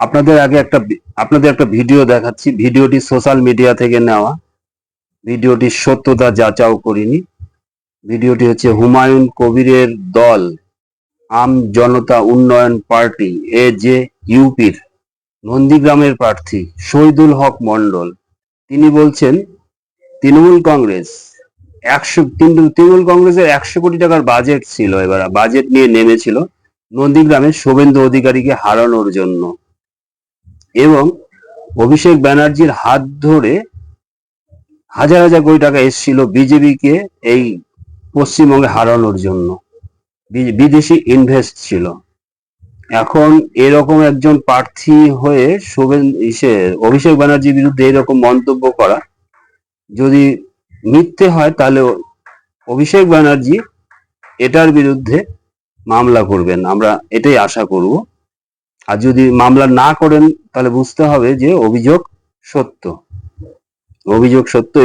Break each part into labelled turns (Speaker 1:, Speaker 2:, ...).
Speaker 1: আপনাদের একটা ভিডিও দেখাচ্ছি। ভিডিওটি সোশ্যাল মিডিয়া থেকে নেওয়া। ভিডিওটির সত্যতা যাচাও করিনি। ভিডিওটি হচ্ছে হুমায়ুন কবিরের দল আম জনতা উন্নয়ন পার্টি যে ইউপির নন্দীগ্রামের প্রার্থী শহীদুল হক মন্ডল। তিনি বলছেন তৃণমূল কংগ্রেস তৃণমূল কংগ্রেসের 100 কোটি টাকার বাজেট ছিল, এবার বাজেট নিয়ে নেমেছিল নন্দীগ্রামে শুভেন্দু অধিকারীকে হারানোর জন্য, এবং অভিষেক ব্যানার্জির হাত ধরে হাজার হাজার কোটি টাকা এসেছিল বিজেপিকে এই পশ্চিমবঙ্গে হারানোর জন্য। বিদেশি ইনভেস্ট ছিল। এখন এরকম একজন প্রার্থী হয়ে অভিষেক ব্যানার্জির বিরুদ্ধে এরকম মন্তব্য করা যদি মিথ্যে হয়, তাহলে অভিষেক ব্যানার্জি এটার বিরুদ্ধে মামলা করবেন, আমরা এটাই আশা করব। আর যদি মামলা না করেন তাহলে বুঝতে হবে যে অভিযোগ সত্য।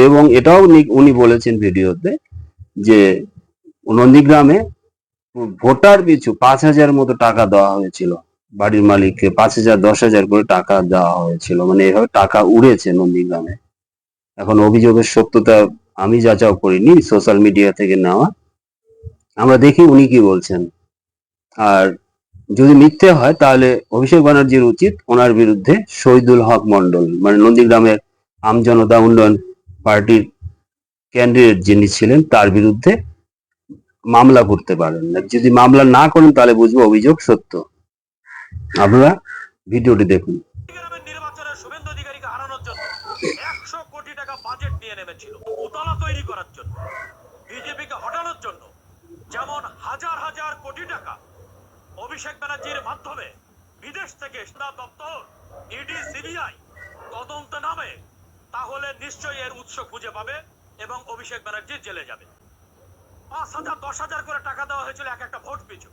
Speaker 1: এবং এটাও উনি বলেছেন ভিডিওতে যে নন্দীগ্রামে ভোটার পিছু 5,000 মতো টাকা দেওয়া হয়েছিল, বাড়ির মালিককে 5,000 10,000 করে টাকা দেওয়া হয়েছিল, মানে এভাবে টাকা উড়েছে নন্দীগ্রামে। এখন অভিযোগের সত্যতা আমি যাচাও করিনি, সোশ্যাল মিডিয়া থেকে নেওয়া। আমরা দেখি উনি কি বলছেন। আর যদি মিথ্যে হয় তাহলে অভিষেক ব্যানার্জির উচিত ওনার বিরুদ্ধে শহীদুল হক মন্ডল, মানে নন্দীগ্রামের আমজনতা উন্নয়ন পার্টির ক্যান্ডিডেট যিনি ছিলেন, তার বিরুদ্ধে মামলা করতে পারেন। যদি মামলা না করেন তাহলে বুঝবো অভিযোগ সত্য। আপনারা ভিডিওটি দেখুন।
Speaker 2: নির্বাচনে শুভেন্দু অধিকারীকে হারানোর জন্য 100 কোটি টাকা বাজেট নিয়ে নেমেছিল উতলা তৈরি করার জন্য, বিজেপিকে হটানোর জন্য। যেমন হাজার হাজার কোটি টাকা অভিষেক ব্যানার্জির মাধ্যমে বিদেশ থেকে দপ্তর ইডি সিবিআই তদন্ত নামে, তাহলে নিশ্চয়ই এর উৎস খুঁজে পাবে এবং অভিষেক ব্যানার্জি জেলে যাবে। 5,000 10,000 করে টাকা দেওয়া হয়েছিল এক একটা ভোট পিছু।